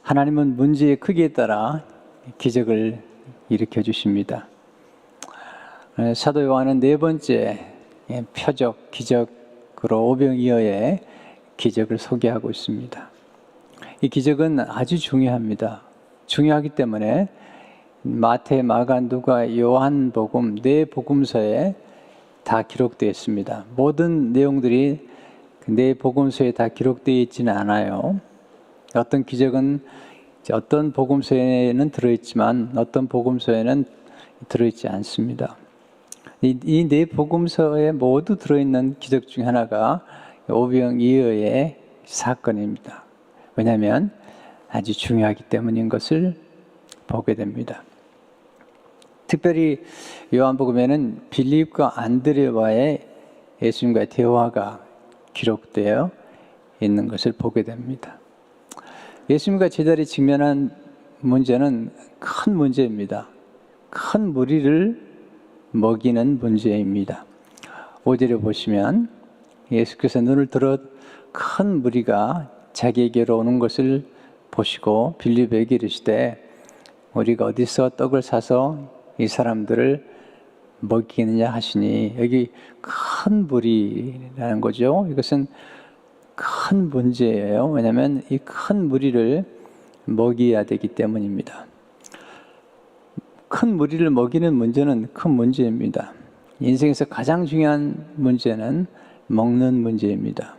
하나님은 문제의 크기에 따라 기적을 일으켜 주십니다. 사도 요한은 네 번째 표적, 기적으로 오병이어의 기적을 소개하고 있습니다. 이 기적은 아주 중요합니다. 중요하기 때문에 마태, 마가, 누가, 요한복음 네 복음서에 다 기록되어 있습니다. 모든 내용들이 네 복음서에 다 기록되어 있지는 않아요. 어떤 기적은 어떤 복음서에는 들어있지만 어떤 복음서에는 들어있지 않습니다. 이 네 복음서에 모두 들어있는 기적 중 하나가 오병이어의 사건입니다. 왜냐하면 아주 중요하기 때문인 것을 보게 됩니다. 특별히 요한복음에는 빌립과 안드레와의 예수님과의 대화가 기록되어 있는 것을 보게 됩니다. 예수님과 제자들이 직면한 문제는 큰 문제입니다. 큰 무리를 먹이는 문제입니다. 5절에 보시면 예수께서 눈을 들어 큰 무리가 자기에게로 오는 것을 보시고 빌립에게 이르시되 우리가 어디서 떡을 사서 이 사람들을 먹이느냐 하시니, 여기 큰 무리라는 거죠. 이것은 큰 문제예요. 왜냐하면 이 큰 무리를 먹여야 되기 때문입니다. 큰 무리를 먹이는 문제는 큰 문제입니다. 인생에서 가장 중요한 문제는 먹는 문제입니다.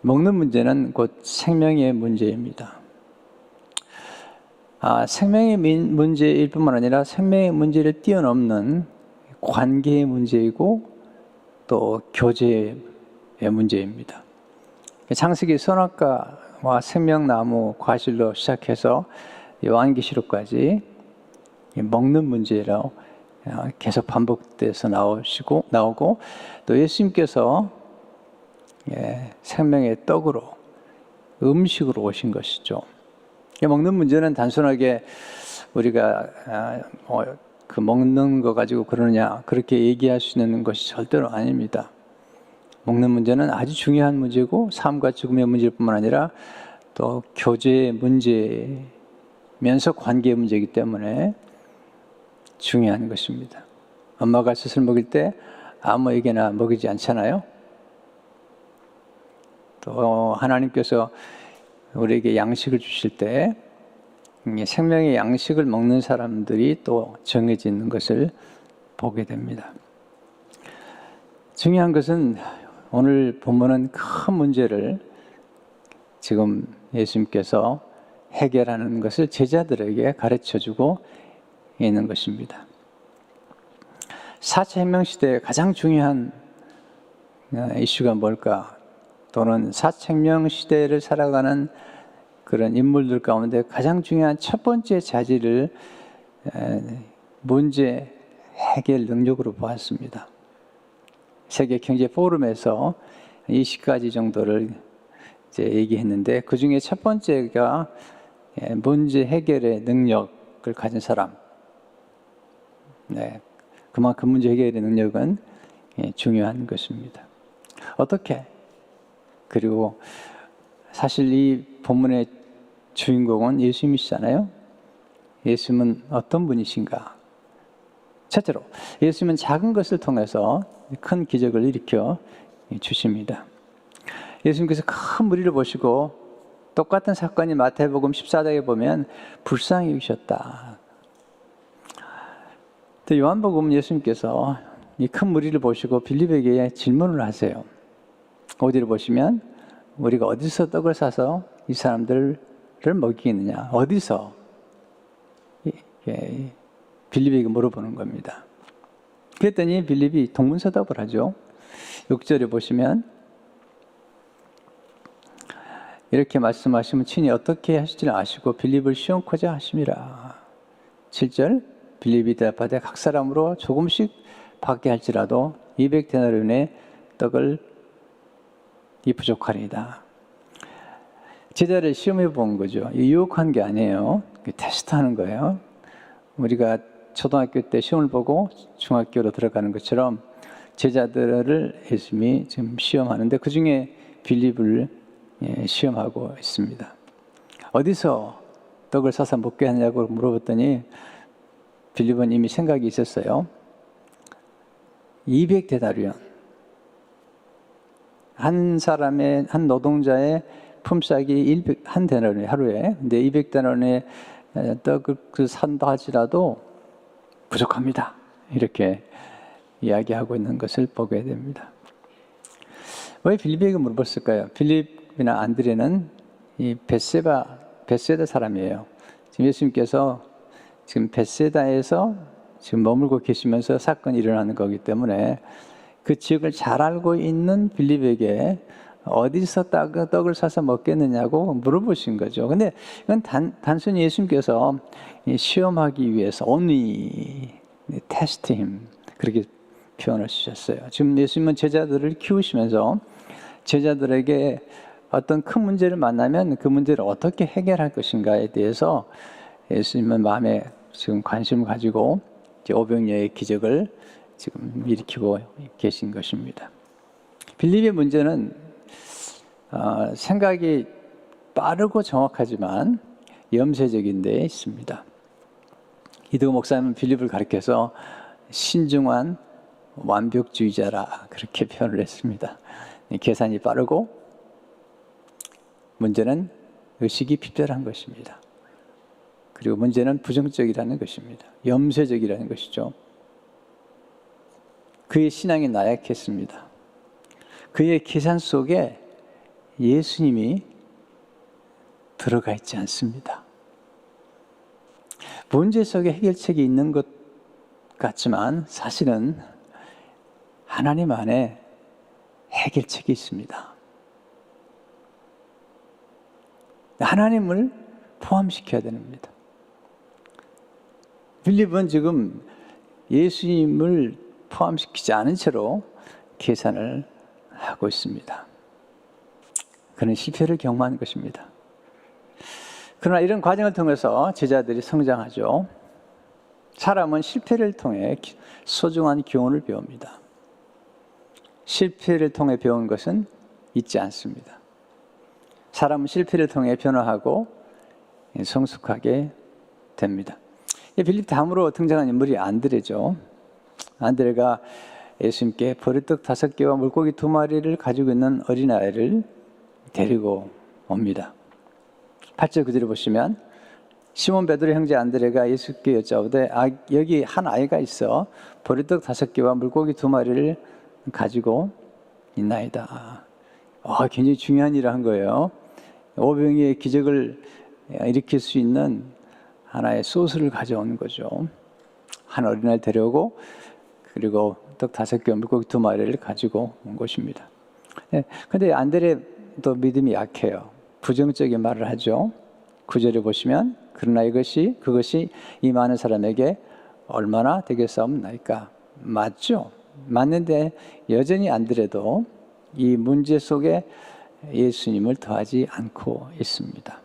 먹는 문제는 곧 생명의 문제입니다. 생명의 문제일 뿐만 아니라 생명의 문제를 뛰어넘는 관계의 문제이고 또 교제의 문제입니다. 창세기 선악과와 생명나무 과실로 시작해서 요한계시록까지 먹는 문제로 계속 반복돼서 나오고 또 예수님께서 생명의 떡으로 음식으로 오신 것이죠. 먹는 문제는 단순하게 우리가 그 먹는 거 가지고 그러느냐 그렇게 얘기할 수 있는 것이 절대로 아닙니다. 먹는 문제는 아주 중요한 문제고 삶과 죽음의 문제일 뿐만 아니라 또 교제의 문제면서 관계의 문제이기 때문에 중요한 것입니다. 엄마가 젖을 먹일 때 아무에게나 먹이지 않잖아요. 또 하나님께서 우리에게 양식을 주실 때 생명의 양식을 먹는 사람들이 또 정해져 있는 것을 보게 됩니다. 중요한 것은 오늘 본문은 큰 문제를 지금 예수님께서 해결하는 것을 제자들에게 가르쳐주고 있는 것입니다. 4차 혁명 시대의 가장 중요한 이슈가 뭘까? 또는 4차 혁명 시대를 살아가는 그런 인물들 가운데 가장 중요한 첫 번째 자질을 문제 해결 능력으로 보았습니다. 세계 경제 포럼에서 20가지 정도를 이제 얘기했는데 그 중에 첫 번째가 문제 해결의 능력을 가진 사람. 그만큼 문제 해결의 능력은 중요한 것입니다. 어떻게? 그리고 사실 이 본문의 주인공은 예수님이시잖아요. 예수님은 어떤 분이신가? 첫째로 예수님은 작은 것을 통해서 큰 기적을 일으켜 주십니다. 예수님께서 큰 무리를 보시고 똑같은 사건이 마태복음 14장에 보면 불쌍히 여기셨다. 또 요한복음 예수님께서 이 큰 무리를 보시고 빌립에게 질문을 하세요. 어디를 보시면 우리가 어디서 떡을 사서 이 사람들을 먹이느냐? 어디서? 빌립에게 물어보는 겁니다. 그랬더니 빌립이 동문서답을 하죠. 6절에 보시면 이렇게 말씀하시면 친히 어떻게 하실지를 아시고 빌립을 시험코자 하심이라. 7절 빌립이 대답하되 각 사람으로 조금씩 받게 할지라도 200데나리온의 떡을 이 부족하리이다. 제자를 시험해 본 거죠. 유혹한 게 아니에요. 테스트하는 거예요. 우리가 초등학교 때 시험을 보고 중학교로 들어가는 것처럼 제자들을 예수님이 지금 시험하는데 그 중에 빌립을 시험하고 있습니다. 어디서 떡을 사서 먹게 하냐고 물어봤더니 빌립은 이미 생각이 있었어요. 200데나리온. 한 사람의, 한 노동자의 품삯이 한 데나리온 하루에. 근데 200데나리온의 떡을 산다 할지라도 부족합니다. 이렇게 이야기하고 있는 것을 보게 됩니다. 왜 빌립에게 물어봤을까요? 빌립이나 안드레는 이 벳세다 사람이에요. 지금 예수님께서 지금 벳세다에서 지금 머물고 계시면서 사건이 일어나는 거기 때문에 그 지역을 잘 알고 있는 빌립에게 어디서 떡을 사서 먹겠느냐고 물어보신 거죠. 근데 이건 단순히 예수님께서 시험하기 위해서 only test him 그렇게 표현을 주셨어요. 지금 예수님은 제자들을 키우시면서 제자들에게 어떤 큰 문제를 만나면 그 문제를 어떻게 해결할 것인가에 대해서 예수님은 마음에 지금 관심을 가지고 오병이어의 기적을 지금 일으키고 계신 것입니다. 빌립의 문제는 생각이 빠르고 정확하지만 염세적인 데에 있습니다. 이두호 목사님은 빌립을 가리켜서 신중한 완벽주의자라 그렇게 표현을 했습니다. 계산이 빠르고 문제는 의식이 핍절한 것입니다. 그리고 문제는 부정적이라는 것입니다. 염세적이라는 것이죠. 그의 신앙이 나약했습니다. 그의 계산 속에 예수님이 들어가 있지 않습니다. 문제 속에 해결책이 있는 것 같지만 사실은 하나님 안에 해결책이 있습니다. 하나님을 포함시켜야 됩니다. 빌립은 지금 예수님을 포함시키지 않은 채로 계산을 하고 있습니다. 그는 실패를 경험한 것입니다. 그러나 이런 과정을 통해서 제자들이 성장하죠. 사람은 실패를 통해 소중한 교훈을 배웁니다. 실패를 통해 배운 것은 잊지 않습니다. 사람은 실패를 통해 변화하고 성숙하게 됩니다. 빌립 다음으로 등장한 인물이 안드레죠. 안드레가 예수님께 보리떡 5개와 물고기 2마리를 가지고 있는 어린아이를 데리고 옵니다. 8절 그대로 보시면 시몬 베드로 형제 안드레가 예수께 여짜오되 여기 한 아이가 있어 보리떡 5개와 물고기 2마리를 가지고 있나이다. 굉장히 중요한 일을 한 거예요. 오병이의 기적을 일으킬 수 있는 하나의 소스를 가져온 거죠. 한 어린아이를 데려오고 그리고 떡 5개와 물고기 2마리를 가지고 온 것입니다. 그런데 안드레도 믿음이 약해요. 부정적인 말을 하죠. 9절에 보시면 그러나 그것이 이 많은 사람에게 얼마나 되겠사옵나이까. 맞죠? 맞는데 여전히 안드레도 이 문제 속에 예수님을 더하지 않고 있습니다.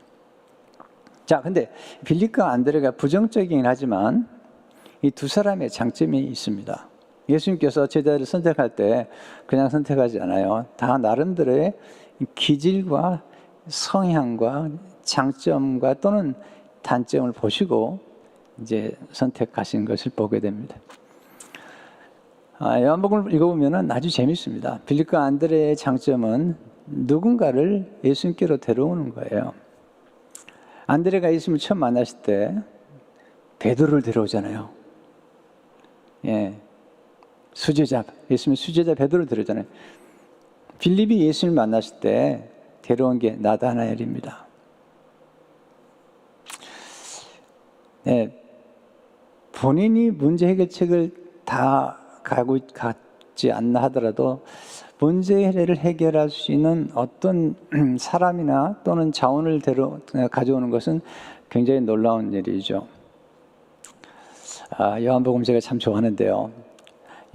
자, 근데 빌립과 안드레가 부정적이긴 하지만 이 두 사람의 장점이 있습니다. 예수님께서 제자를 선택할 때 그냥 선택하지 않아요. 다 나름대로의 기질과 성향과 장점과 또는 단점을 보시고 이제 선택하신 것을 보게 됩니다. 요한복음을 읽어보면 아주 재밌습니다. 빌립과 안드레의 장점은 누군가를 예수님께로 데려오는 거예요. 안드레가 예수님을 처음 만났을 때 베드로를 데려오잖아요. 예수님 수제자 베드로를 데려오잖아요. 빌립이 예수님을 만났을 때 데려온 게 나다나엘입니다. 본인이 문제 해결책을 다 갖지 않나 하더라도 문제를 해결할 수 있는 어떤 사람이나 또는 자원을 가져오는 것은 굉장히 놀라운 일이죠. 요한복음 제가 참 좋아하는데요.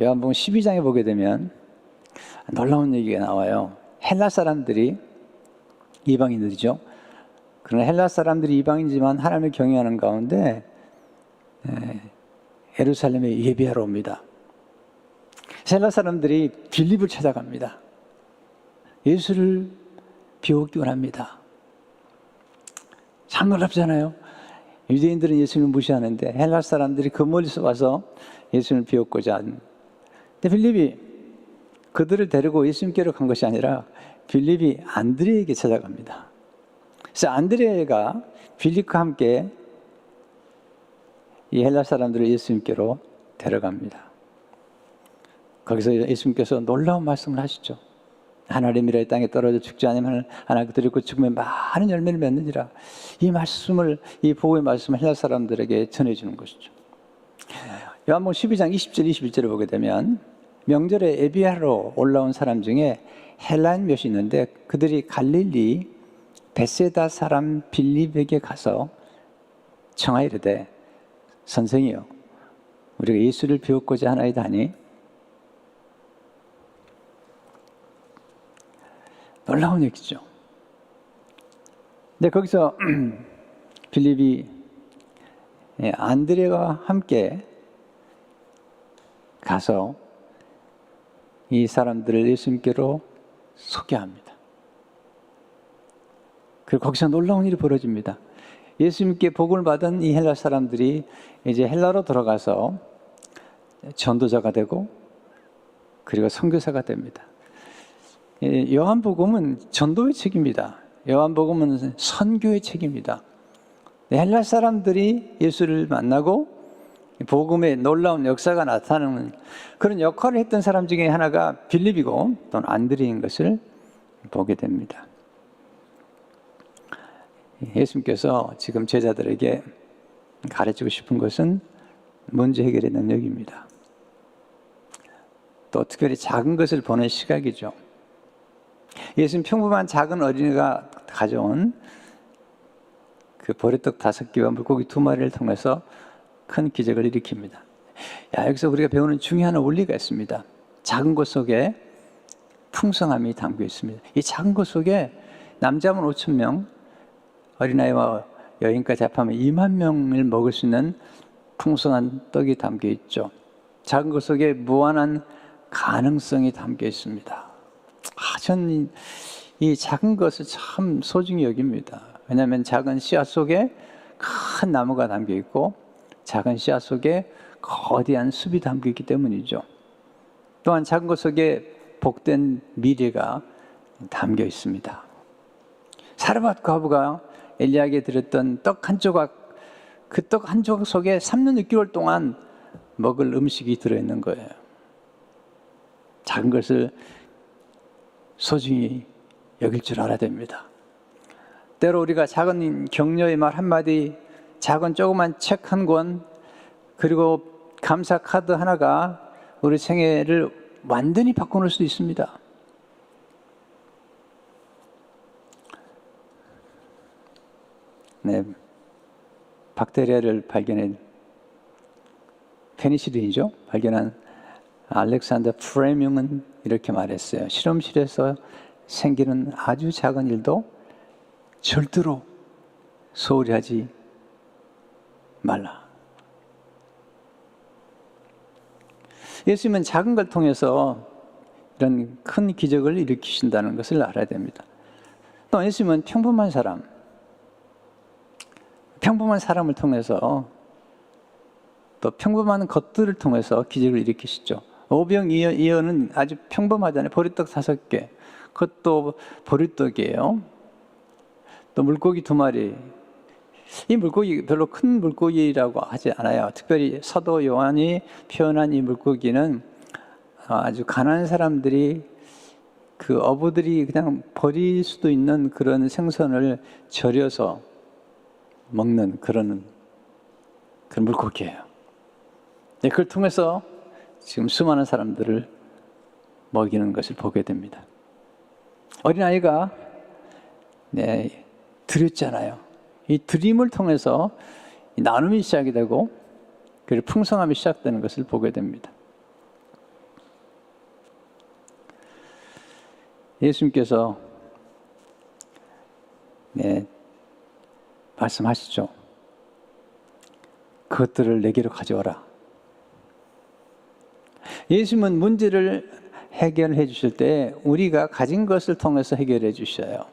요한복음 12장에 보게 되면 놀라운 얘기가 나와요. 헬라 사람들이 이방인들이죠. 그러나 헬라 사람들이 이방인이지만 하나님을 경외하는 가운데 예루살렘에 예배하러 옵니다. 헬라 사람들이 빌립을 찾아갑니다. 예수를 비웃기 원합니다. 참 놀랍잖아요. 유대인들은 예수님을 무시하는데 헬라 사람들이 그 멀리서 와서 예수님을 비웃고자 한. 근데 빌립이 그들을 데리고 예수님께로 간 것이 아니라 빌립이 안드레에게 찾아갑니다. 그래서 안드레가 빌립과 함께 이 헬라 사람들을 예수님께로 데려갑니다. 거기서 예수님께서 놀라운 말씀을 하시죠. 하나님이라 이 땅에 떨어져 죽지 않으면 하나 그들이고 죽으면 많은 열매를 맺느니라. 이 말씀을, 이 복음의 말씀을 헬라 사람들에게 전해주는 것이죠. 요한복음 12장 20절 21절을 보게 되면 명절에 예비하러 올라온 사람 중에 헬라인 몇이 있는데 그들이 갈릴리 베세다 사람 빌립에게 가서 청하이르되 선생이여 우리가 예수를 비웃고자 하나이다 하니 놀라운 얘기죠. 근데 거기서 빌립이 안드레와 함께 가서 이 사람들을 예수님께로 소개합니다. 그리고 거기서 놀라운 일이 벌어집니다. 예수님께 복음을 받은 이 헬라 사람들이 이제 헬라로 들어가서 전도자가 되고 그리고 선교사가 됩니다. 요한복음은 전도의 책입니다. 요한복음은 선교의 책입니다. 헬라 사람들이 예수를 만나고 복음의 놀라운 역사가 나타나는 그런 역할을 했던 사람 중에 하나가 빌립이고 또는 안드레인 것을 보게 됩니다. 예수님께서 지금 제자들에게 가르치고 싶은 것은 문제 해결의 능력입니다. 또 특별히 작은 것을 보는 시각이죠. 예수님 평범한 작은 어린이가 가져온 그 보리떡 5개와 물고기 2마리를 통해서 큰 기적을 일으킵니다. 여기서 우리가 배우는 중요한 원리가 있습니다. 작은 것 속에 풍성함이 담겨 있습니다. 이 작은 것 속에 남자만 5,000명, 어린아이와 여인까지 합하면 2만 명을 먹을 수 있는 풍성한 떡이 담겨 있죠. 작은 것 속에 무한한 가능성이 담겨 있습니다. 저는 이 작은 것을 참 소중히 여깁니다. 왜냐하면 작은 씨앗 속에 큰 나무가 담겨 있고 작은 씨앗 속에 거대한 숲이 담겨 있기 때문이죠. 또한 작은 것 속에 복된 미래가 담겨 있습니다. 사르밧 과부가 엘리야에게 드렸던 떡 한 조각, 그 떡 한 조각 속에 3년 6개월 동안 먹을 음식이 들어있는 거예요. 작은 것을 소중히 여길 줄 알아야 됩니다. 때로 우리가 작은 격려의 말 한마디, 작은 조그만 책 한 권, 그리고 감사 카드 하나가 우리 생애를 완전히 바꿔놓을 수 있습니다. 네, 박테리아를 발견한 페니실린이죠. 발견한 알렉산더 프레밍은 이렇게 말했어요. 실험실에서 생기는 아주 작은 일도 절대로 소홀히 하지 말라. 예수님은 작은 걸 통해서 이런 큰 기적을 일으키신다는 것을 알아야 됩니다. 또 예수님은 평범한 사람을 통해서 또 평범한 것들을 통해서 기적을 일으키시죠. 오병이어는 아주 평범하잖아요. 보리떡 5개. 그것도 보리떡이에요. 또 물고기 2마리. 이 물고기 별로 큰 물고기라고 하지 않아요. 특별히 사도 요한이 표현한 이 물고기는 아주 가난한 사람들이 그 어부들이 그냥 버릴 수도 있는 그런 생선을 절여서 먹는 그런 물고기예요. 네, 그걸 통해서 지금 수많은 사람들을 먹이는 것을 보게 됩니다. 어린아이가 드렸잖아요. 이 드림을 통해서 나눔이 시작이 되고 그리고 풍성함이 시작되는 것을 보게 됩니다. 예수님께서 말씀하시죠. 그것들을 내게로 가져와라. 예수님은 문제를 해결해 주실 때 우리가 가진 것을 통해서 해결해 주셔요.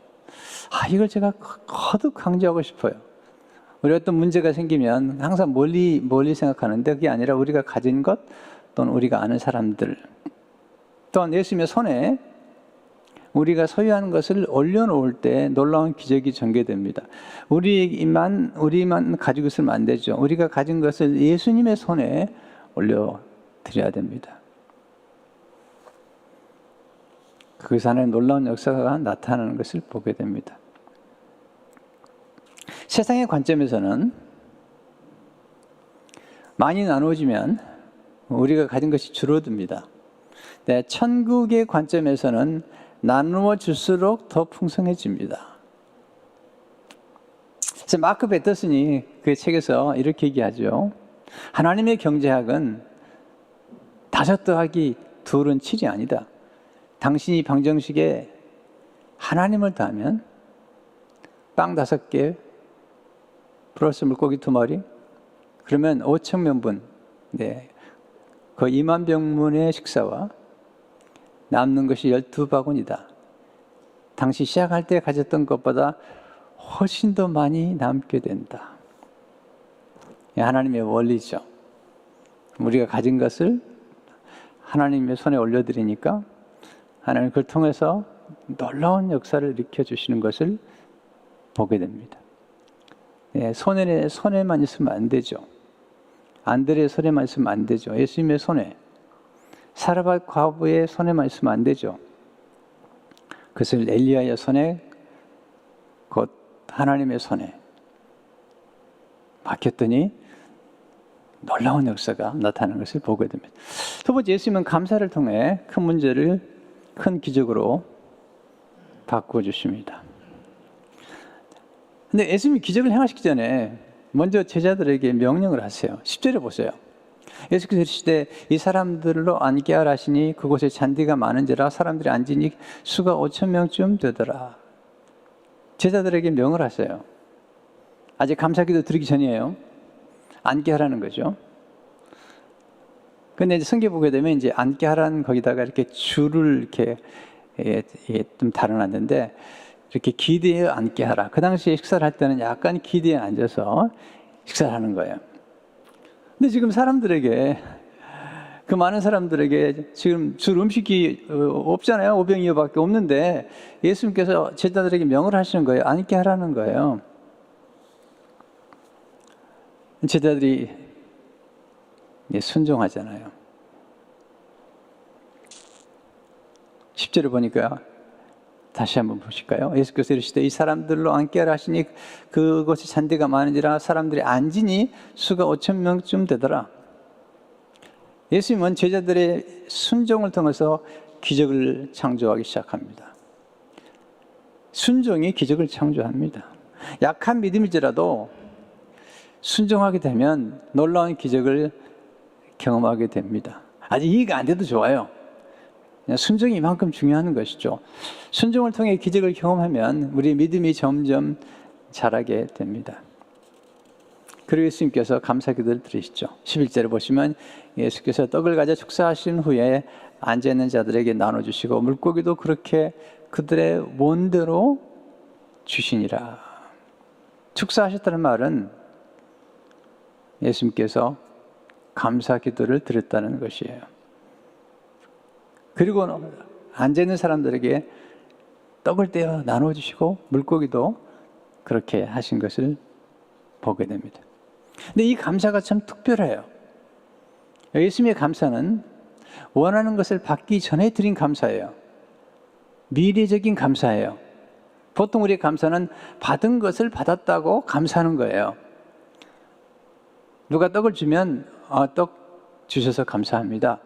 이걸 제가 거듭 강조하고 싶어요. 우리가 어떤 문제가 생기면 항상 멀리 생각하는데 그게 아니라 우리가 가진 것 또는 우리가 아는 사람들 또한 예수님의 손에 우리가 소유한 것을 올려놓을 때 놀라운 기적이 전개됩니다. 우리만 가지고 있으면 안 되죠. 우리가 가진 것을 예수님의 손에 올려드려야 됩니다. 그 안에 놀라운 역사가 나타나는 것을 보게 됩니다. 세상의 관점에서는 많이 나누어지면 우리가 가진 것이 줄어듭니다. 네, 천국의 관점에서는 나누어 줄수록 더 풍성해집니다. 그래서 마크 베터슨이 그 책에서 이렇게 얘기하죠. 하나님의 경제학은 5 더하기 2은 7이 아니다. 당신이 방정식에 하나님을 더하면 빵 5개 플러스 물고기 2마리 그러면 5,000명분 네, 그 2만 병문의 식사와 남는 것이 12바구니다. 당시 시작할 때 가졌던 것보다 훨씬 더 많이 남게 된다. 하나님의 원리죠. 우리가 가진 것을 하나님의 손에 올려드리니까 하나님 그걸 통해서 놀라운 역사를 일으켜주시는 것을 보게 됩니다. 손에만 있으면 안 되죠. 안드레의 손에만 있으면 안 되죠. 예수님의 손에, 사르밧 과부의 손에만 있으면 안 되죠. 그것을 엘리야의 손에, 곧 하나님의 손에 맡겼더니 놀라운 역사가 나타나는 것을 보게 됩니다. 두 번째, 예수님은 감사를 통해 큰 문제를 큰 기적으로 바꾸어 주십니다. 근데 예수님이 기적을 행하시기 전에 먼저 제자들에게 명령을 하세요. 10절에 보세요. 예수께서 이르시되 이 사람들로 앉게 하라 하시니 그곳에 잔디가 많은지라 사람들이 앉으니 수가 5,000명쯤 되더라. 제자들에게 명을 하세요. 아직 감사기도 드리기 전이에요. 앉게 하라는 거죠. 근데 이제 성경 보게 되면 이제 앉게 하라는 거기다가 이렇게 줄을 이렇게 좀 달아놨는데 이렇게 기대에 앉게 하라. 그 당시에 식사를 할 때는 약간 기대에 앉아서 식사를 하는 거예요. 근데 지금 사람들에게, 그 많은 사람들에게 지금 줄 음식이 없잖아요. 5병이어밖에 없는데 예수님께서 제자들에게 명을 하시는 거예요. 앉게 하라는 거예요. 제자들이 순종하잖아요. 10절을 보니까 다시 한번 보실까요? 예수께서 이르시되 이 사람들로 앉게 하라 하시니 그곳에 잔디가 많은지라 사람들이 앉으니 수가 5,000명쯤 되더라. 예수님은 제자들의 순종을 통해서 기적을 창조하기 시작합니다. 순종이 기적을 창조합니다. 약한 믿음일지라도 순종하게 되면 놀라운 기적을 경험하게 됩니다. 아직 이해가 안 돼도 좋아요. 순종이 이만큼 중요한 것이죠. 순종을 통해 기적을 경험하면 우리의 믿음이 점점 자라게 됩니다. 그리고 예수님께서 감사기도를 드리시죠. 11절에 보시면 예수께서 떡을 가져 축사하신 후에 앉아있는 자들에게 나눠주시고 물고기도 그렇게 그들의 원대로 주시니라. 축사하셨다는 말은 예수님께서 감사기도를 드렸다는 것이에요. 그리고 앉아있는 사람들에게 떡을 떼어 나눠주시고 물고기도 그렇게 하신 것을 보게 됩니다. 근데 이 감사가 참 특별해요. 예수님의 감사는 원하는 것을 받기 전에 드린 감사예요. 미래적인 감사예요. 보통 우리의 감사는 받은 것을 받았다고 감사하는 거예요. 누가 떡을 주면 떡 주셔서 감사합니다.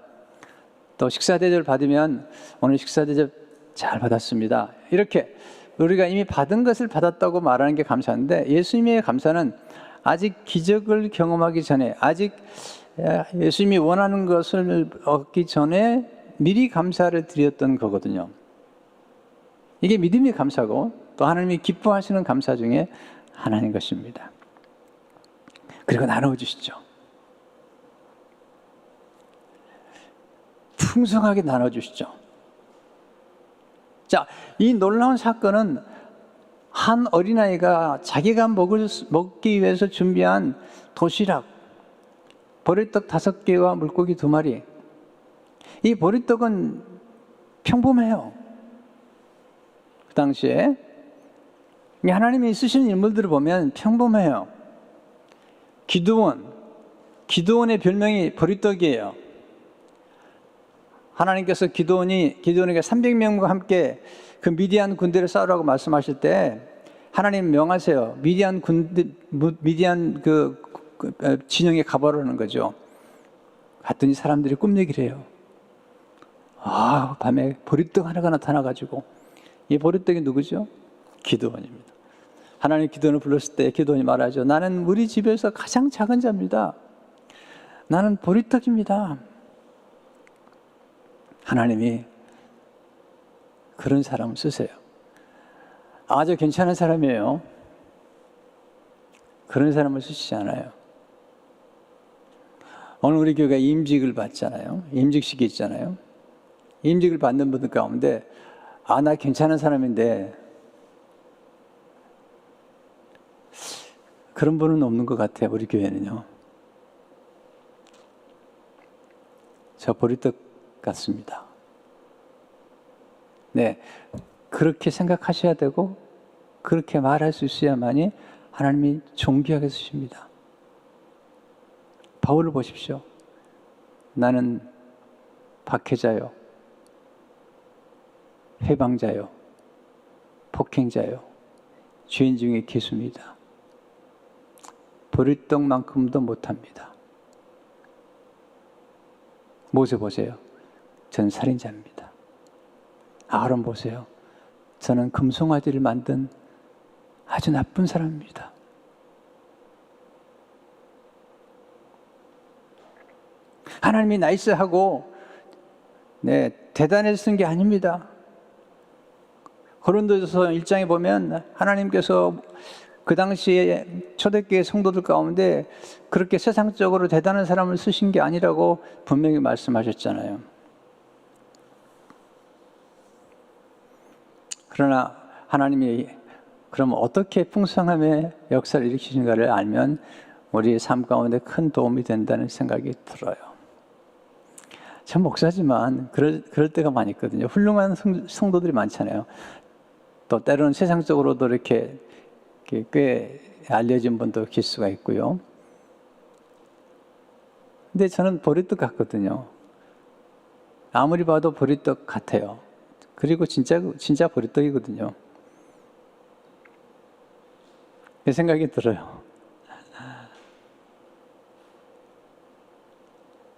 또 식사 대접을 받으면 오늘 식사 대접 잘 받았습니다. 이렇게 우리가 이미 받은 것을 받았다고 말하는 게 감사인데 예수님의 감사는 아직 기적을 경험하기 전에 아직 예수님이 원하는 것을 얻기 전에 미리 감사를 드렸던 거거든요. 이게 믿음의 감사고 또 하나님이 기뻐하시는 감사 중에 하나인 것입니다. 그리고 나눠 주시죠. 풍성하게 나눠주시죠. 자, 이 놀라운 사건은 한 어린아이가 자기가 먹기 위해서 준비한 도시락, 보리떡 5개와 물고기 2마리. 이 보리떡은 평범해요. 그 당시에 하나님이 쓰시는 인물들을 보면 평범해요. 기드온의 별명이 보리떡이에요. 하나님께서 기드온에게 300명과 함께 그 미디안 군대를 싸우라고 말씀하실 때 하나님 명하세요. 미디안 진영에 가보라는 거죠. 갔더니 사람들이 꿈얘기를 해요. 밤에 보리떡 하나가 나타나가지고, 이 보리떡이 누구죠? 기드온입니다. 하나님 기드온을 불렀을 때 기드온이 말하죠. 나는 우리 집에서 가장 작은 자입니다. 나는 보리떡입니다. 하나님이 그런 사람을 쓰세요. 아주 괜찮은 사람이에요. 그런 사람을 쓰시지 않아요. 오늘 우리 교회가 임직을 받잖아요. 임직식이 있잖아요. 임직을 받는 분들 가운데 나 괜찮은 사람인데 그런 분은 없는 것 같아요. 우리 교회는요. 저 보리떡 같습니다. 네, 그렇게 생각하셔야 되고 그렇게 말할 수 있어야만이 하나님이 존귀하게 쓰십니다. 바울을 보십시오. 나는 박해자요, 회방자요, 폭행자요, 죄인 중에 기수입니다. 보리떡만큼도 못합니다. 모세 보세요. 저는 살인자입니다. 아론 보세요. 저는 금송아지를 만든 아주 나쁜 사람입니다. 하나님이 나이스하고 대단해서 쓴 게 아닙니다. 고린도전서 1장에 보면 하나님께서 그 당시에 초대교회 성도들 가운데 그렇게 세상적으로 대단한 사람을 쓰신 게 아니라고 분명히 말씀하셨잖아요. 그러나 하나님이 그럼 어떻게 풍성함의 역사를 일으키신가를 알면 우리의 삶 가운데 큰 도움이 된다는 생각이 들어요. 전 목사지만 그럴 때가 많이 있거든요. 훌륭한 성도들이 많잖아요. 또 때로는 세상적으로도 이렇게 꽤 알려진 분도 계실 수가 있고요. 근데 저는 보리떡 같거든요. 아무리 봐도 보리떡 같아요. 그리고 진짜 보리떡이거든요. 그 생각이 들어요.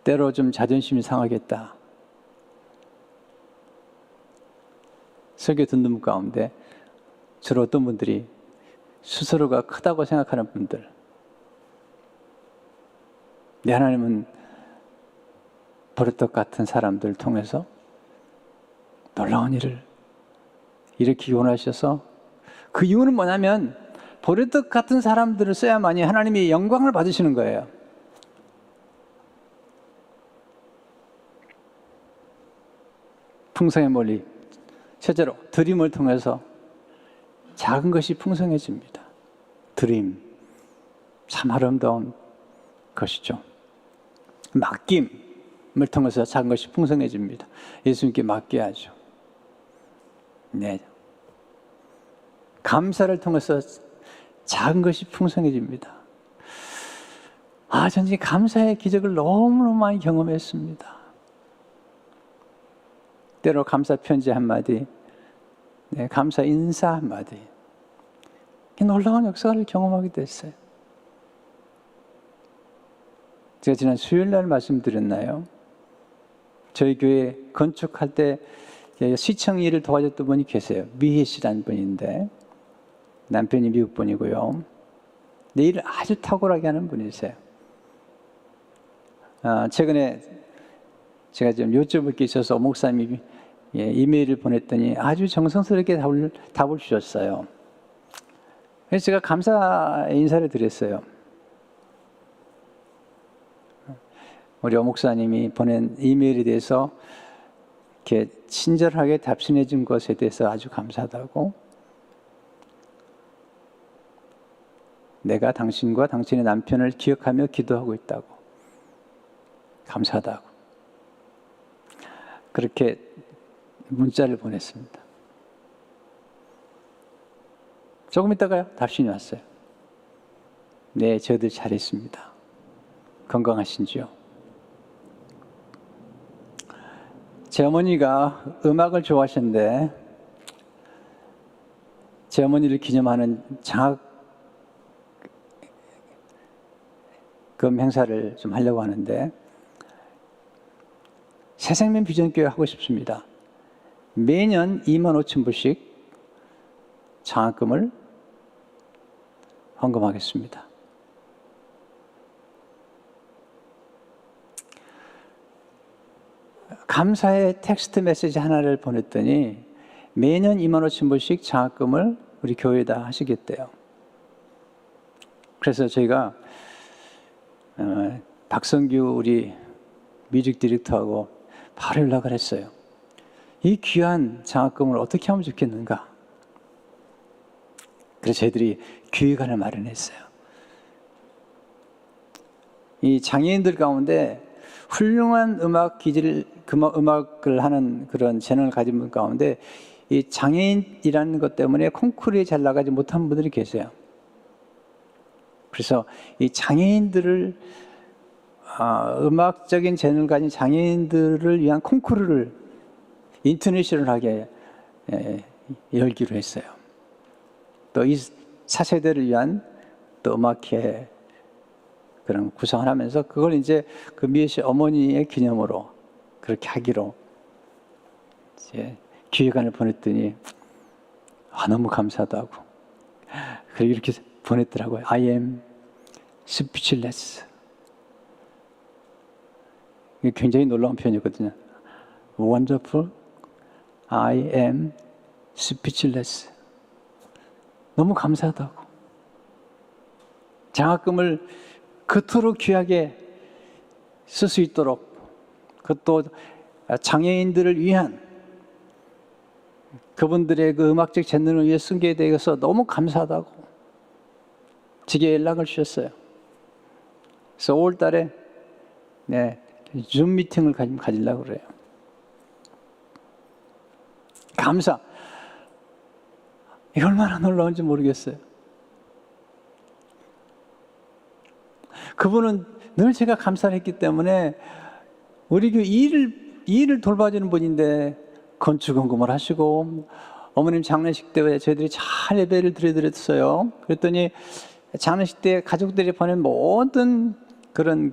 때로 좀 자존심이 상하겠다. 설교 듣는 분 가운데 주로 어떤 분들이 스스로가 크다고 생각하는 분들, 내 하나님은 보리떡 같은 사람들을 통해서 놀라운 일을 일으키기 원하셔서, 그 이유는 뭐냐면 보리떡 같은 사람들을 써야만이 하나님이 영광을 받으시는 거예요. 풍성의 원리, 첫째로 드림을 통해서 작은 것이 풍성해집니다. 드림, 참 아름다운 것이죠. 맡김을 통해서 작은 것이 풍성해집니다. 예수님께 맡겨야죠. 네. 감사를 통해서 작은 것이 풍성해집니다. 저는 감사의 기적을 너무너무 많이 경험했습니다. 때로 감사 편지 한마디, 감사 인사 한마디, 놀라운 역사를 경험하게 됐어요. 제가 지난 수요일날 말씀드렸나요? 저희 교회 건축할 때 시청 일을 도와줬던 분이 계세요. 미희 씨라는 분인데 남편이 미국 분이고요. 내 일을 아주 탁월하게 하는 분이세요. 최근에 제가 좀 여쭤볼 게 있어서 목사님이 이메일을 보냈더니 아주 정성스럽게 답을 주셨어요. 그래서 제가 감사 인사를 드렸어요. 우리 목사님이 보낸 이메일에 대해서 이렇게 친절하게 답신해 준 것에 대해서 아주 감사하다고, 내가 당신과 당신의 남편을 기억하며 기도하고 있다고. 감사하다고. 그렇게 문자를 보냈습니다. 조금 있다가 답신이 왔어요. 네, 저희들 잘했습니다. 건강하신지요? 제 어머니가 음악을 좋아하셨는데 제 어머니를 기념하는 장학금 행사를 좀 하려고 하는데 새생명 비전교회 하고 싶습니다. 매년 25,000불씩 장학금을 헌금하겠습니다. 감사의 텍스트 메시지 하나를 보냈더니 매년 25,000불씩 장학금을 우리 교회에다 하시겠대요. 그래서 저희가 박성규 우리 뮤직 디렉터하고 바로 연락을 했어요. 이 귀한 장학금을 어떻게 하면 좋겠는가? 그래서 저희들이 기획안을 마련했어요. 이 장애인들 가운데 훌륭한 음악을 하는 그런 재능을 가진 분 가운데 이 장애인이라는 것 때문에 콩쿠르에 잘 나가지 못한 분들이 계세요. 그래서 이 장애인들을 음악적인 재능을 가진 장애인들을 위한 콩쿠르를 인터내셔널하게 열기로 했어요. 또 이 4세대를 위한 또 음악회 그런 구성을 하면서 그걸 이제 그 미애 씨 어머니의 기념으로 그렇게 하기로 이제 기획안을 보냈더니 너무 감사하다고. 그리고 이렇게 보냈더라고요. I am speechless. 이게 굉장히 놀라운 표현이거든요. Wonderful. I am speechless. 너무 감사하다고. 장학금을 그토록 귀하게 쓸 수 있도록 그것도 장애인들을 위한 그분들의 그 음악적 재능을 위해 쓴 게 대해서 너무 감사하다고 제게 연락을 주셨어요. 그래서 5월 달에 줌 미팅을 가지려고 그래요. 감사. 이게 얼마나 놀라운지 모르겠어요. 그분은 늘 제가 감사를 했기 때문에 우리 교회 일을 돌봐주는 분인데 건축헌금을 하시고 어머님 장례식 때 저희들이 잘 예배를 드렸어요. 그랬더니 장례식 때 가족들이 보낸 모든 그런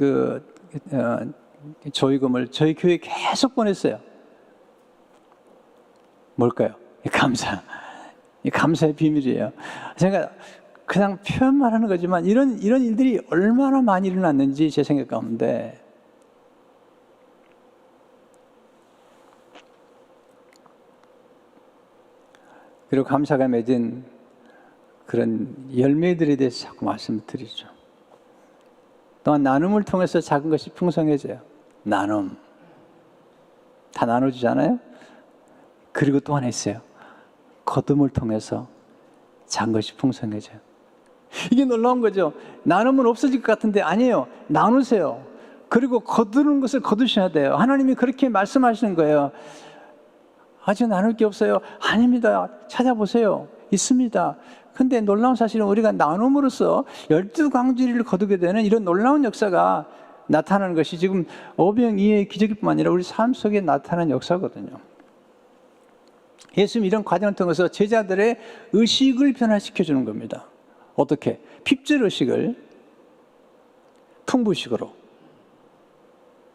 조의금을 저희 교회에 계속 보냈어요. 뭘까요? 감사. 이 감사의 비밀이에요. 제가 그냥 표현만 하는 거지만 이런 일들이 얼마나 많이 일어났는지 제 생각 가운데 그리고 감사가 맺은 그런 열매들에 대해서 자꾸 말씀을 드리죠. 또한 나눔을 통해서 작은 것이 풍성해져요. 나눔. 다 나눠주잖아요. 그리고 또 하나 있어요. 거둠을 통해서 작은 것이 풍성해져요. 이게 놀라운 거죠. 나누면 없어질 것 같은데 아니에요. 나누세요. 그리고 거두는 것을 거두셔야 돼요. 하나님이 그렇게 말씀하시는 거예요. 아직 나눌 게 없어요. 아닙니다. 찾아보세요. 있습니다. 근데 놀라운 사실은 우리가 나눔으로써 12광주리를 거두게 되는 이런 놀라운 역사가 나타나는 것이 지금 오병이어의 기적일 뿐만 아니라 우리 삶 속에 나타나는 역사거든요. 예수님이 이런 과정을 통해서 제자들의 의식을 변화시켜 주는 겁니다. 어떻게? 핍절 의식을 풍부의식으로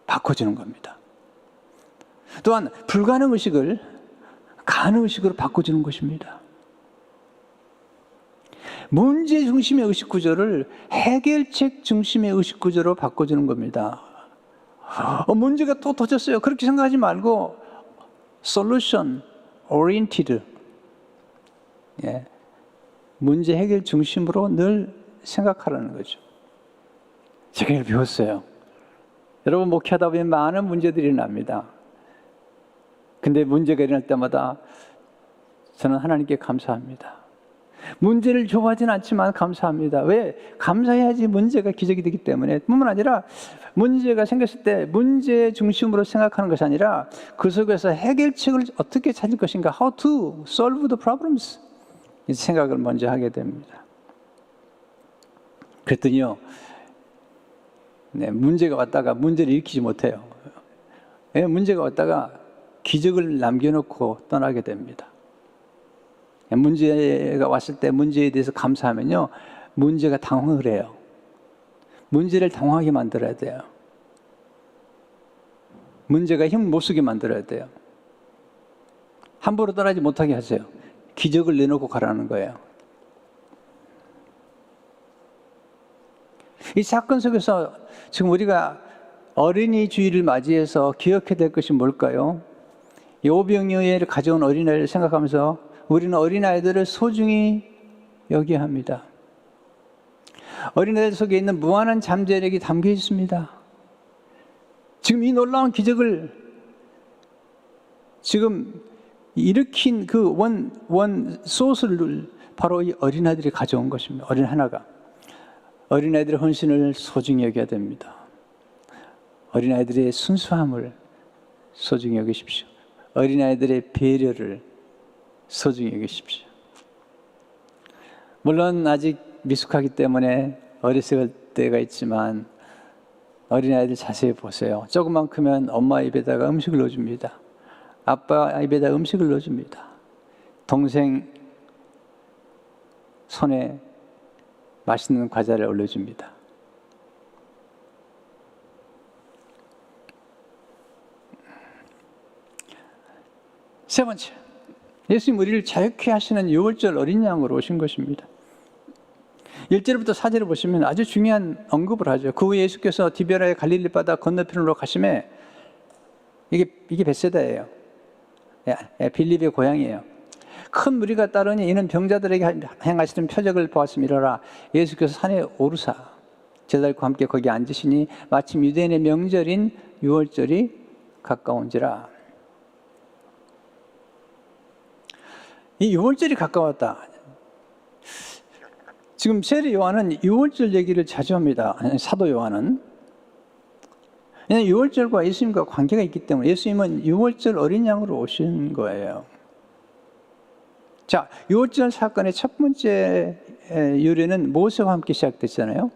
바꿔주는 겁니다. 또한 불가능 의식을 가능 의식으로 바꿔주는 것입니다. 문제 중심의 의식 구조를 해결책 중심의 의식 구조로 바꿔주는 겁니다. 문제가 또 터졌어요. 그렇게 생각하지 말고 solution oriented, 문제 해결 중심으로 늘 생각하라는 거죠. 제가 이걸 배웠어요. 여러분 목회하다 보면 많은 문제들이 일어납니다. 근데 문제가 일어날 때마다 저는 하나님께 감사합니다. 문제를 좋아하지는 않지만 감사합니다. 왜? 감사해야지 문제가 기적이 되기 때문에. 뿐만 아니라 문제가 생겼을 때 문제 중심으로 생각하는 것이 아니라 그 속에서 해결책을 어떻게 찾을 것인가, how to solve the problems, 이 생각을 먼저 하게 됩니다. 그랬더니요, 네, 문제가 왔다가 문제를 일으키지 못해요. 네, 문제가 왔다가 기적을 남겨놓고 떠나게 됩니다. 문제가 왔을 때 문제에 대해서 감사하면요, 문제가 당황을 해요. 문제를 당황하게 만들어야 돼요. 문제가 힘 못 쓰게 만들어야 돼요. 함부로 떠나지 못하게 하세요. 기적을 내놓고 가라는 거예요. 이 사건 속에서 지금 우리가 어린이 주일을 맞이해서 기억해야 될 것이 뭘까요? 이 오병이어를 가져온 어린아이를 생각하면서 우리는 어린아이들을 소중히 여겨야 합니다. 어린아이들 속에 있는 무한한 잠재력이 담겨 있습니다. 지금 이 놀라운 기적을 지금 일으킨 그 원 소스를 바로 이 어린아이들이 가져온 것입니다. 어린 하나가. 어린아이들의 헌신을 소중히 여겨야 됩니다. 어린아이들의 순수함을 소중히 여기십시오. 어린아이들의 배려를 소중히 여기십시오. 물론 아직 미숙하기 때문에 어렸을 때가 있지만 어린아이들 자세히 보세요. 조금만 크면 엄마 입에다가 음식을 넣어줍니다. 아빠 입에다 음식을 넣어줍니다. 동생 손에 맛있는 과자를 올려줍니다. 세 번째, 예수님 우리를 자유케 하시는 유월절 어린 양으로 오신 것입니다. 1절부터 4절을 보시면 아주 중요한 언급을 하죠. 그 후에 예수께서 디베라의 갈릴리 바다 건너편으로 가심에, 이게 벳세다예요. 빌립의 고향이에요. 큰 무리가 따르니 이는 병자들에게 행하시는 표적을 보았음이로라. 예수께서 산에 오르사 제자들과 함께 거기 앉으시니 마침 유대인의 명절인 유월절이 가까운지라. 이 유월절이 가까웠다. 지금 세례 요한은 유월절 얘기를 자주 합니다. 사도 요한은. 왜냐하면 유월절과 예수님과 관계가 있기 때문에 예수님은 유월절 어린 양으로 오신 거예요. 자, 유월절 사건의 첫 번째 유래는 모세와 함께 시작됐잖아요.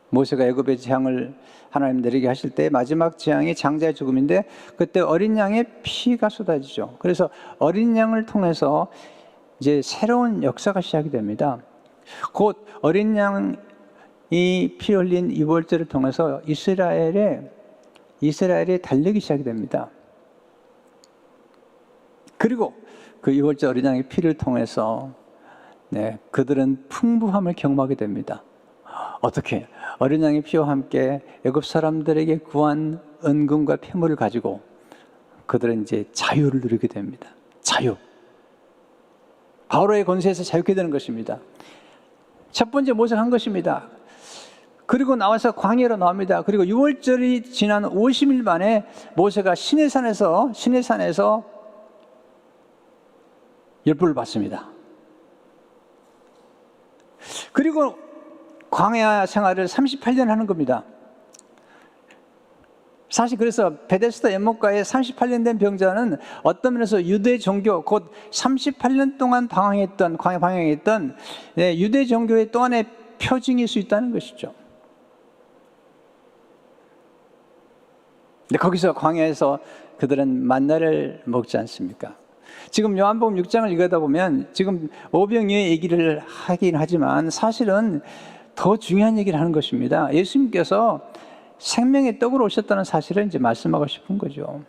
모세가 애굽의 재앙을 하나님 내리게 하실 때 마지막 재앙이 장자의 죽음인데 그때 어린 양의 피가 쏟아지죠. 그래서 어린 양을 통해서 이제 새로운 역사가 시작이 됩니다. 곧 어린 양이 피 흘린 유월절을 통해서 이스라엘의 달력이 시작이 됩니다. 그리고 그 유월절 어린 양의 피를 통해서 그들은 풍부함을 경험하게 됩니다. 어떻게? 어린 양의 피와 함께 애굽 사람들에게 구한 은금과 폐물을 가지고 그들은 이제 자유를 누리게 됩니다. 자유. 바로의 권세에서 자유케 되는 것입니다. 첫 번째 모세가 한 것입니다. 그리고 나와서 광야로 나옵니다. 그리고 6월절이 지난 50일 만에 모세가 시내산에서 율법을 받습니다. 그리고 광야 생활을 38년 하는 겁니다. 사실 그래서 베데스다 연못가에 38년 된 병자는 어떤 면에서 유대 종교, 곧 38년 동안 광야 방황했던 유대 종교의 또 하나의 표징일 수 있다는 것이죠. 근데 거기서 광야에서 그들은 만나를 먹지 않습니까? 지금 요한복음 6장을 읽다 보면 지금 오병이어의 얘기를 하긴 하지만 사실은 더 중요한 얘기를 하는 것입니다. 예수님께서 생명의 떡으로 오셨다는 사실을 이제 말씀하고 싶은 거죠.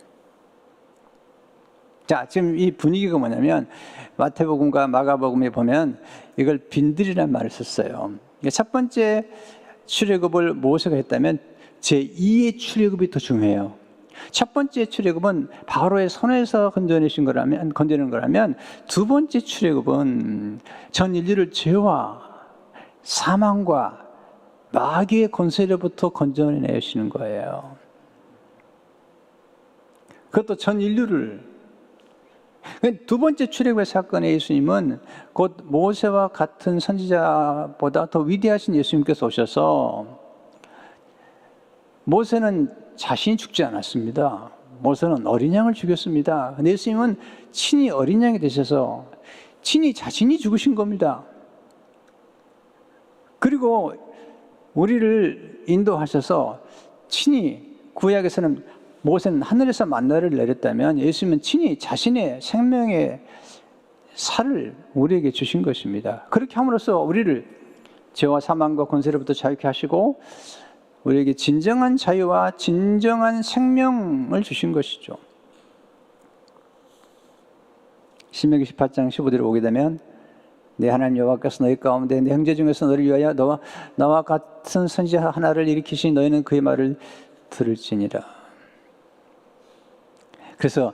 자, 지금 이 분위기가 뭐냐면 마태복음과 마가복음에 보면 이걸 빈들이라는 말을 썼어요. 첫 번째 출애굽을 모세가 했다면 제2의 출애굽이 더 중요해요. 첫 번째 출애굽은 바로의 손에서 건져내는 거라면 두 번째 출애굽은 전 인류를 죄와 사망과 마귀의 권세로부터 건져내시는 거예요. 그것도 전 인류를. 두 번째 출애굽의 사건의 예수님은 곧 모세와 같은 선지자보다 더 위대하신 예수님께서 오셔서, 모세는 자신이 죽지 않았습니다. 모세는 어린 양을 죽였습니다. 근데 예수님은 친히 어린 양이 되셔서 친히 자신이 죽으신 겁니다. 그리고 우리를 인도하셔서 친히, 구약에서는 모세는 하늘에서 만나를 내렸다면 예수님은 친히 자신의 생명의 살을 우리에게 주신 것입니다. 그렇게 함으로써 우리를 죄와 사망과 권세로부터 자유케 하시고 우리에게 진정한 자유와 진정한 생명을 주신 것이죠. 신명기 18장 15절에 보게 되면, 내 하나님 여호와께서 너희 가운데 내 형제 중에서 너를 위하여 나와 같은 선지자 하나를 일으키시니 너희는 그의 말을 들을지니라. 그래서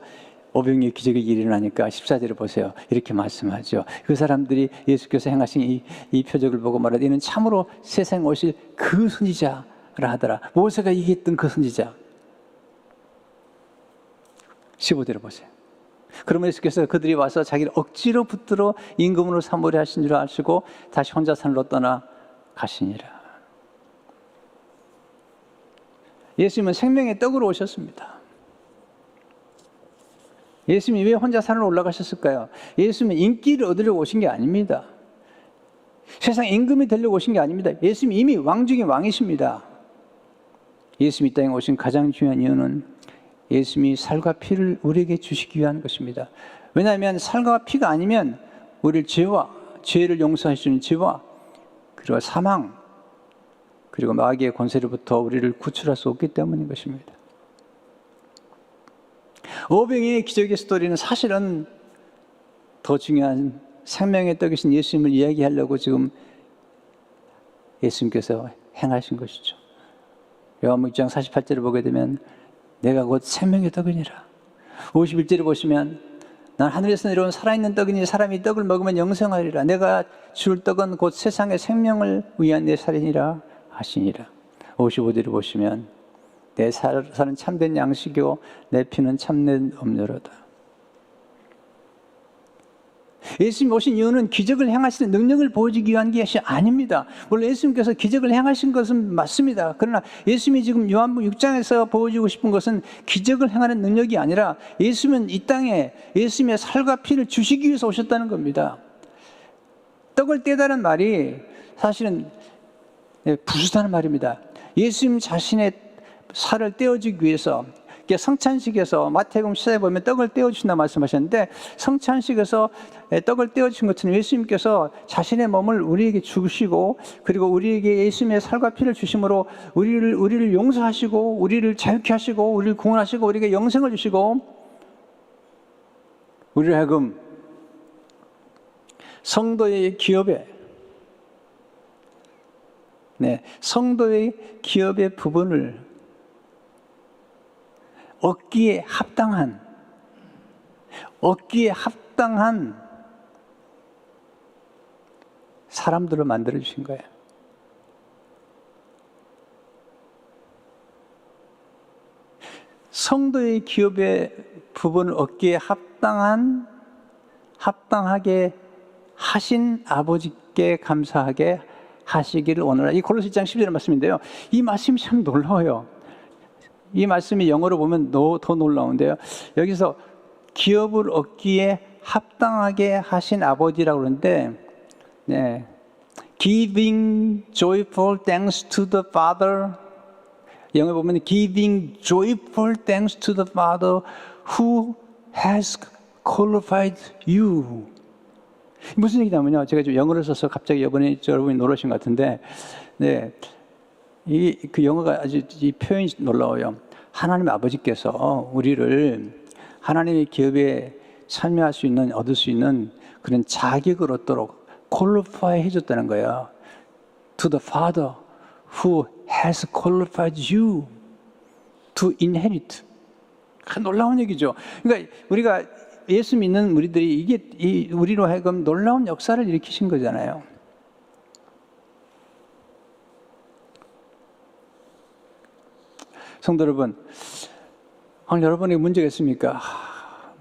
오병이의 기적이 일어나니까 14절을 보세요. 이렇게 말씀하죠. 그 사람들이 예수께서 행하신 이 표적을 보고 말하되 이는 참으로 세상에 오실 그 선지자라 하더라. 모세가 얘기했던 그 선지자. 15절을 보세요. 그러면 예수께서 그들이 와서 자기를 억지로 붙들어 임금으로 삼으려 하신 줄 아시고 다시 혼자 산으로 떠나 가시니라. 예수님은 생명의 떡으로 오셨습니다. 예수님이 왜 혼자 산으로 올라가셨을까요? 예수님은 인기를 얻으려고 오신 게 아닙니다. 세상 임금이 되려고 오신 게 아닙니다. 예수님이 이미 왕 중에 왕이십니다. 예수님이 이 땅에 오신 가장 중요한 이유는 예수님이 살과 피를 우리에게 주시기 위한 것입니다. 왜냐하면 살과 피가 아니면 우리를 죄를 용서할 수 있는 죄와 그리고 사망 그리고 마귀의 권세로부터 우리를 구출할 수 없기 때문인 것입니다. 오병이의 기적의 스토리는 사실은 더 중요한 생명의 떡이신 예수님을 이야기하려고 지금 예수님께서 행하신 것이죠. 요한복음 6장 48절을 보게 되면 내가 곧 생명의 떡이니라. 51절을 보시면 난 하늘에서 내려온 살아있는 떡이니 사람이 떡을 먹으면 영생하리라. 내가 줄 떡은 곧 세상의 생명을 위한 내 살이니라 하시니라. 55절을 보시면 내 살은 참된 양식이요 내 피는 참된 음료로다. 예수님 오신 이유는 기적을 행하시는 능력을 보여주기 위한 것이 아닙니다. 물론 예수님께서 기적을 행하신 것은 맞습니다. 그러나 예수님이 지금 요한복음 6장에서 보여주고 싶은 것은 기적을 행하는 능력이 아니라 예수님은 이 땅에 예수님의 살과 피를 주시기 위해서 오셨다는 겁니다. 떡을 떼다는 말이 사실은 부수다는 말입니다. 예수님 자신의 살을 떼어주기 위해서, 성찬식에서 마태복음 14에 보면 떡을 떼어주신다 말씀하셨는데, 성찬식에서 떡을 떼어주신 것처럼 예수님께서 자신의 몸을 우리에게 주시고 그리고 우리에게 예수님의 살과 피를 주심으로 우리를 용서하시고 우리를 자유케 하시고 우리를 구원하시고 우리에게 영생을 주시고 우리를 하여금 성도의 기업에 성도의 기업의 부분을 얻기에 합당한 사람들을 만들어 주신 거예요. 성도의 기업의 부분을 얻기에 합당하게 하신 아버지께 감사하게 하시기를 원하라. 이 골로새 1장 12절 말씀인데요. 이 말씀이 참 놀라워요. 이 말씀이 영어로 보면 더 놀라운데요. 여기서 기업을 얻기에 합당하게 하신 아버지라고 그러는데, giving joyful thanks to the Father. 영어에 보면 giving joyful thanks to the Father who has qualified you. 무슨 얘기냐면요. 제가 좀 영어를 써서 갑자기 이번에 여러분이 놀라신 것 같은데, 그 영어가 아주 이 표현이 놀라워요. 하나님 아버지께서 우리를 하나님의 기업에 참여할 수 있는, 얻을 수 있는 그런 자격을 얻도록 qualify 해줬다는 거예요. To the Father who has qualified you to inherit. 놀라운 얘기죠. 그러니까 우리가 예수 믿는 우리들이 이게 우리로 하여금 놀라운 역사를 일으키신 거잖아요. 성도 여러분, 오늘 여러분에게 문제가 있습니까?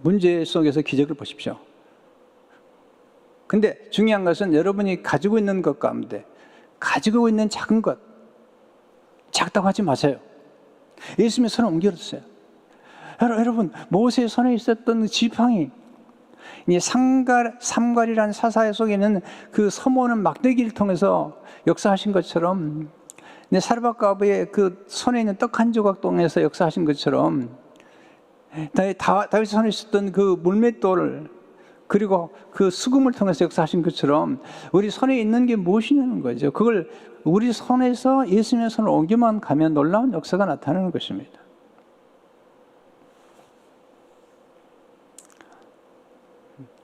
문제 속에서 기적을 보십시오. 근데 중요한 것은 여러분이 가지고 있는 것 가운데 가지고 있는 작은 것, 작다고 하지 마세요. 예수님의 손을 옮겨주세요. 여러분, 모세의 손에 있었던 지팡이, 이 삼갈이라는 사사의 속에 있는 그 서모는 막대기를 통해서 역사하신 것처럼, 사르밧가브의 그 손에 있는 떡 한 조각 통해서 역사하신 것처럼, 다윗의 손에 있었던 그 물맷돌을, 그리고 그 수금을 통해서 역사하신 것처럼 우리 손에 있는 게 무엇이냐는 거죠. 그걸 우리 손에서 예수님의 손을 옮기만 가면 놀라운 역사가 나타나는 것입니다.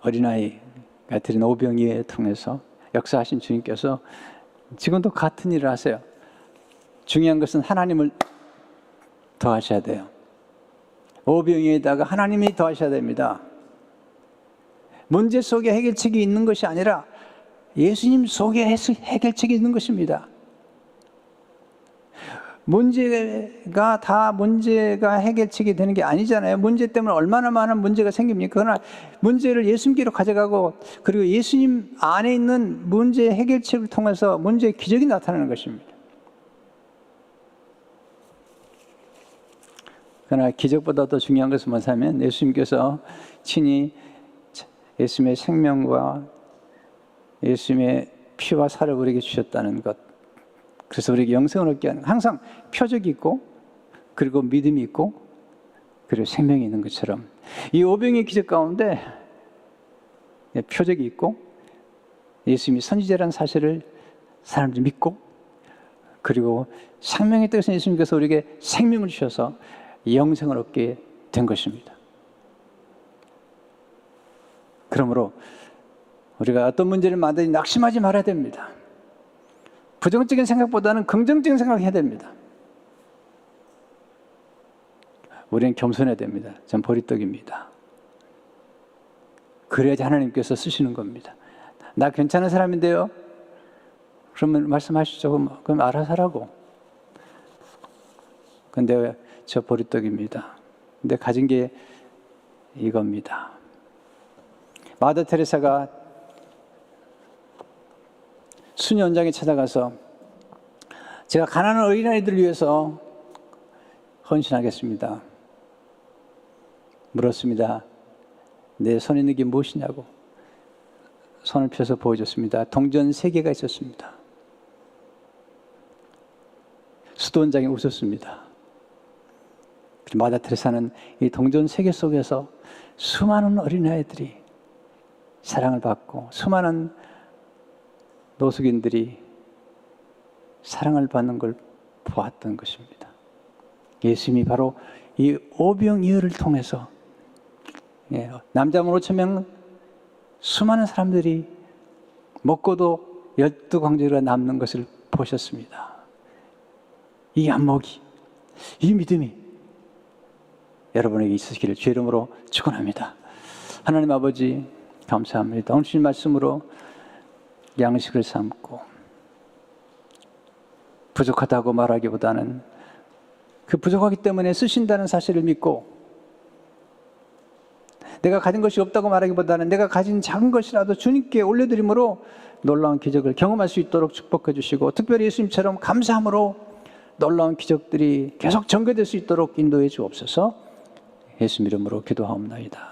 어린아이가 드린 오병이에 통해서 역사하신 주님께서 지금도 같은 일을 하세요. 중요한 것은 하나님을 더하셔야 돼요. 오병이에다가 하나님이 더하셔야 됩니다. 문제 속에 해결책이 있는 것이 아니라 예수님 속에 해결책이 있는 것입니다. 문제가 해결책이 되는 게 아니잖아요. 문제 때문에 얼마나 많은 문제가 생깁니까? 그러나 문제를 예수님께로 가져가고, 그리고 예수님 안에 있는 문제 해결책을 통해서 문제의 기적이 나타나는 것입니다. 그러나 기적보다 더 중요한 것은 뭐냐면 예수님께서 친히 예수님의 생명과 예수님의 피와 살을 우리에게 주셨다는 것, 그래서 우리에게 영생을 얻게 하는, 항상 표적이 있고 그리고 믿음이 있고 그리고 생명이 있는 것처럼 이 오병이의 기적 가운데 표적이 있고 예수님이 선지자라는 사실을 사람들이 믿고, 그리고 생명의 뜻은 예수님께서 우리에게 생명을 주셔서 영생을 얻게 된 것입니다. 그러므로 우리가 어떤 문제를 만드니 낙심하지 말아야 됩니다. 부정적인 생각보다는 긍정적인 생각을 해야 됩니다. 우리는 겸손해야 됩니다. 전 보리떡입니다. 그래야지 하나님께서 쓰시는 겁니다. 나 괜찮은 사람인데요? 그러면 말씀하시죠. 그럼 알아서 하라고. 근데 저 보리떡입니다. 근데 가진 게 이겁니다. 마더 테레사가 수녀 원장에 찾아가서 제가 가난한 어린아이들을 위해서 헌신하겠습니다. 물었습니다. 내 손에 있는 게 무엇이냐고. 손을 펴서 보여줬습니다. 동전 3개가 있었습니다. 수도 원장이 웃었습니다. 마더 테레사는 이 동전 3개 속에서 수많은 어린아이들이 사랑을 받고 수많은 노숙인들이 사랑을 받는 걸 보았던 것입니다. 예수님이 바로 이 오병이어를 통해서 남자만 5,000명, 수많은 사람들이 먹고도 12광주리가 남는 것을 보셨습니다. 이 안목이, 이 믿음이 여러분에게 있으시기를 주의 이름으로 축원합니다. 하나님 아버지 감사합니다. 오늘 주신 말씀으로 양식을 삼고 부족하다고 말하기보다는 그 부족하기 때문에 쓰신다는 사실을 믿고, 내가 가진 것이 없다고 말하기보다는 내가 가진 작은 것이라도 주님께 올려드림으로 놀라운 기적을 경험할 수 있도록 축복해 주시고, 특별히 예수님처럼 감사함으로 놀라운 기적들이 계속 전개될 수 있도록 인도해 주옵소서. 예수 이름으로 기도하옵나이다.